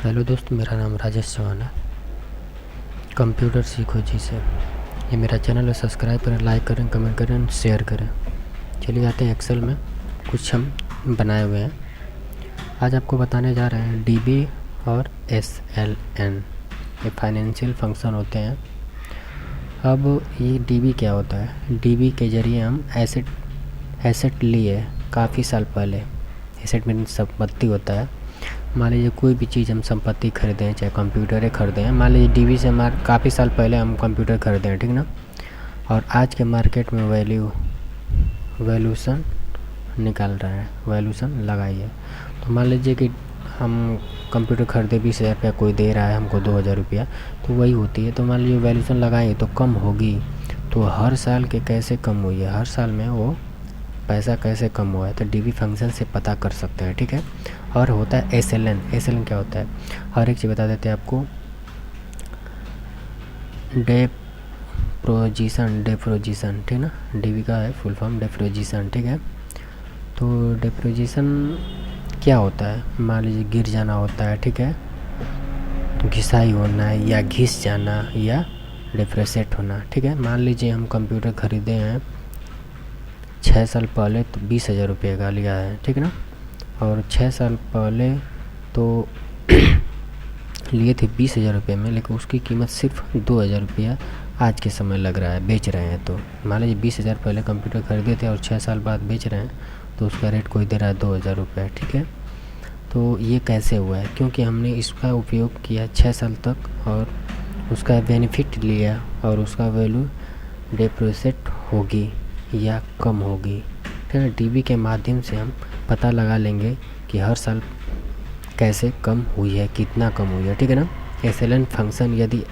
Hello दोस्त, मेरा नाम राजेश चौहान है। कंप्यूटर सीखो जी से ये मेरा चैनल है। सब्सक्राइब करें, लाइक करें, कमेंट करें, शेयर करें। चलिए आते हैं एक्सेल में कुछ हम बनाए हुए हैं। आज आपको बताने जा रहे हैं डीबी और एसएलएन, ये फाइनेंशियल फंक्शन होते हैं। अब ये डीबी क्या होता है? डीबी के ज़रिए हम एसेट लिए काफ़ी साल पहले। एसेट मीन संपत्ति होता है। मान लीजिए कोई भी चीज़ हम संपत्ति खरीदें हैं, चाहे कंप्यूटर खरीदें हैं। मान लीजिए डीबी से हमारे काफ़ी साल पहले हम कंप्यूटर खरीदे हैं, ठीक ना। और आज के मार्केट में वैल्यूशन निकाल रहा है, वैल्यूशन लगाई है। तो मान लीजिए कि हम कंप्यूटर खरीदे 20,000 रुपया, कोई दे रहा है हमको 2,000 रुपया, तो वही होती है। तो मान लीजिए वैल्यूशन लगाए तो कम होगी। तो हर साल के कैसे कम हुई है, हर साल में वो पैसा कैसे कम हुआ है, तो डीबी फंक्शन से पता कर सकते हैं, ठीक है। और होता है एसएलएन। एसएलएन क्या होता है, हर एक चीज़ बता देते हैं आपको। डेप्रोजिशन, ठीक ना। डीबी का है फुल फॉर्म डेप्रोजिशन, ठीक है। तो डेप्रोजिशन क्या होता है? मान लीजिए गिर जाना होता है, ठीक है, घिसाई होना है या घिस जाना या डेप्रेसेट होना, ठीक है। मान लीजिए हम कंप्यूटर ख़रीदे हैं 6 साल पहले, तो 20,000 रुपये का लिया है, ठीक ना। और 6 साल पहले तो लिए थे 20,000 रुपये में, लेकिन उसकी कीमत सिर्फ 2,000 रुपया आज के समय लग रहा है, बेच रहे हैं। तो मान लीजिए 20,000 पहले कंप्यूटर खरीदे थे और 6 साल बाद बेच रहे हैं, तो उसका रेट कोई दे रहा है 2,000 रुपये, ठीक है। तो ये कैसे हुआ है? क्योंकि हमने इसका उपयोग किया 6 साल तक और उसका बेनिफिट लिया, और उसका वैल्यू डेप्रिसिएट होगी या कम होगी, ठीक है। डीबी के माध्यम से हम पता लगा लेंगे कि हर साल कैसे कम हुई है, कितना कम हुई है, ठीक है ना। एसएलएन फंक्शन यदि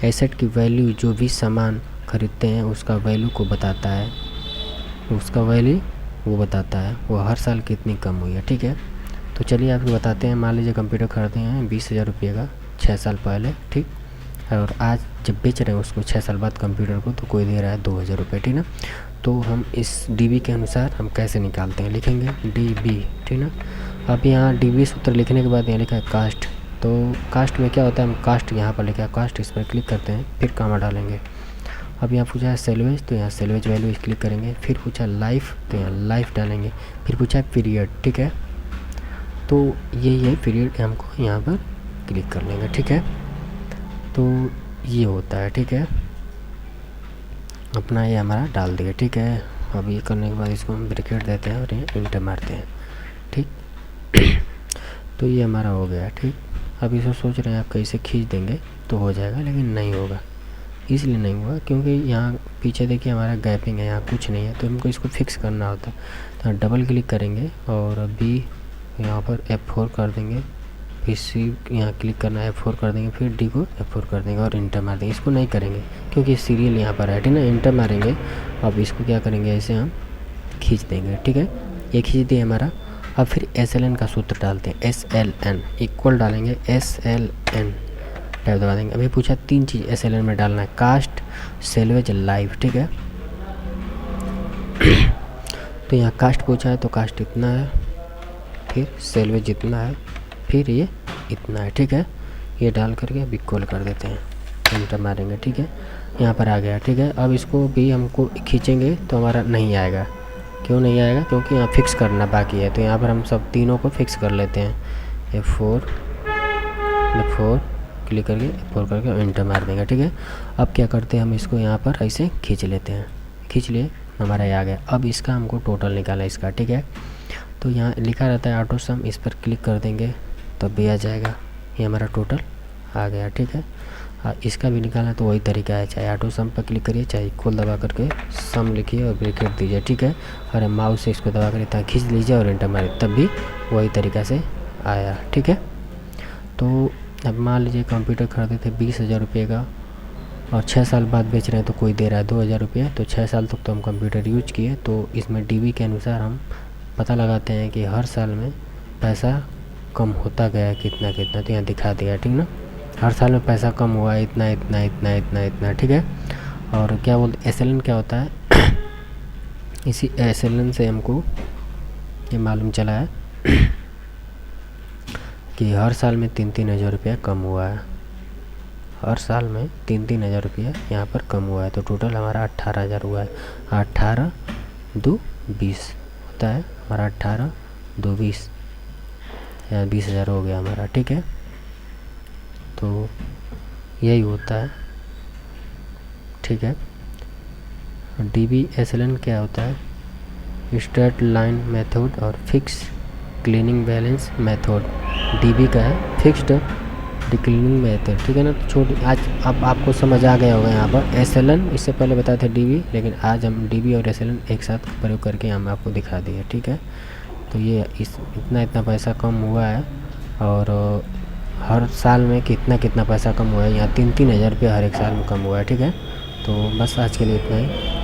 एसेट की वैल्यू जो भी सामान खरीदते हैं उसका वैल्यू को बताता है, उसका वैल्यू वो बताता है वो हर साल कितनी कम हुई है, ठीक है। तो चलिए आपको बताते हैं। मान लीजिए कंप्यूटर खरीदे हैं 20,000 रुपये का 6 साल पहले, ठीक। और आज जब बेच रहे हैं उसको 6 साल बाद कंप्यूटर को, तो कोई दे रहा है 2,000 रुपये, ठीक ना। तो हम इस डीबी के अनुसार हम कैसे निकालते हैं, लिखेंगे डीबी, ठीक ना। अब यहाँ डीबी सूत्र लिखने के बाद यहाँ लिखा है कास्ट। तो कास्ट में क्या होता है, हम कास्ट यहाँ पर लिखा है कास्ट, इस पर क्लिक करते हैं, फिर कामा डालेंगे। अब यहाँ पूछा है सेल्वेज, तो यहाँ सेल्वेज वैल्यू क्लिक करेंगे। फिर पूछा लाइफ, तो यहाँ लाइफ डालेंगे। फिर पूछा है पीरियड, ठीक है। तो यही है पीरियड, हमको यहाँ पर क्लिक कर लेंगे, ठीक है। तो ये होता है, ठीक है। अपना ये हमारा डाल दिया, ठीक है। अब ये करने के बाद इसको हम ब्रैकेट देते हैं और ये इंटर मारते हैं, ठीक। तो ये हमारा हो गया, ठीक। अब इसको सोच रहे हैं आप कैसे खींच देंगे तो हो जाएगा, लेकिन नहीं होगा। इसलिए नहीं हुआ क्योंकि यहाँ पीछे देखिए हमारा गैपिंग है, यहाँ कुछ नहीं है, तो हमको इसको फिक्स करना होता है। तो डबल क्लिक करेंगे और अभी यहाँ पर F4 कर देंगे, फिर सी यहाँ क्लिक करना है, F4 कर देंगे, फिर डी को F4 कर देंगे और इंटर मार देंगे। इसको नहीं करेंगे क्योंकि सीरियल यहाँ पर है, ठीक ना। इंटर मारेंगे। अब इसको क्या करेंगे, ऐसे हम खींच देंगे, ठीक है। ये खींच दिए हमारा। अब फिर एसएलएन का सूत्र डालते हैं, एसएलएन इक्वल डालेंगे, एसएलएन टाइप दबा देंगे। अभी पूछा 3 चीज़ एसएलएन में डालना है, कास्ट, सेल्वेज, लाइफ, ठीक है। तो यहाँ कास्ट पूछा है तो कास्ट इतना है, फिर सेल्वेज इतना है, फिर ये इतना है, ठीक है। ये डाल करके अभी इक्वल कर देते हैं, एंटर मारेंगे, ठीक है। यहाँ पर आ गया, ठीक है। अब इसको भी हमको खींचेंगे तो हमारा नहीं आएगा। क्यों नहीं आएगा? क्योंकि यहाँ फिक्स करना बाकी है। तो यहाँ पर हम सब तीनों को फिक्स कर लेते हैं, F4 क्लिक करके F4 करके एंटर मार देंगे, ठीक है। अब क्या करते हैं, हम इसको यहाँ पर ऐसे खींच लेते हैं, खींच लिए, हमारा ये आ गया। अब इसका हमको टोटल निकालना है इसका, ठीक है। तो यहाँ लिखा रहता है ऑटो सम, इस पर क्लिक कर देंगे तब भी आ जाएगा। ये हमारा टोटल आ गया, ठीक है। इसका भी निकालना तो वही तरीका है, चाहे ऑटो सम पर क्लिक करिए, चाहे इक्वल दबा करके सम लिखिए और ब्रैकेट दीजिए, ठीक है। और माउस से इसको दबा कर इतना खींच लीजिए और एंटर मारिए, तब भी वही तरीका से आया, ठीक है। तो अब मान लीजिए कंप्यूटर खरीदे थे 20,000 रुपये का और 6 साल बाद बेच रहे हैं, तो कोई दे रहा है 2,000 रुपये। तो 6 साल तक तो हम कंप्यूटर यूज किए, तो इसमें डीबी के अनुसार हम पता लगाते हैं कि हर साल में पैसा कम होता गया है कितना कितना। तो यहाँ दिखा दिया, ठीक ना। हर साल में पैसा कम हुआ है इतना इतना इतना इतना इतना, ठीक है। और क्या बोलते एसएलएन क्या होता है इसी एसएलएन से हमको ये मालूम चला है कि हर साल में 3-3 हज़ार रुपया कम हुआ है, हर साल में 3-3 हज़ार रुपया यहाँ पर कम हुआ है। तो टोटल हमारा 18,000 हुआ है। 18 2 20 होता है हमारा 18 2 20, या 20,000 हो गया हमारा। ठीक है, तो यही होता है। ठीक है, DBSLN क्या होता है? स्ट्रेट लाइन मेथड और fix cleaning balance method. DB का है फिक्स्ड डिक्लीनिंग मेथड। ठीक है ना, तो छोटी आज अब आपको समझ आ गया होगा यहाँ पर। SLN इससे पहले बताए थे DB, लेकिन आज हम DB और SLN एक साथ प्रयोग करके हम आपको दिखा दिए। ठीक है, तो ये इतना पैसा कम हुआ है, और हर साल में कितना पैसा कम हुआ है। यहाँ 3-3 हज़ार रुपया हर एक साल में कम हुआ है। ठीक है, तो बस आज के लिए इतना ही।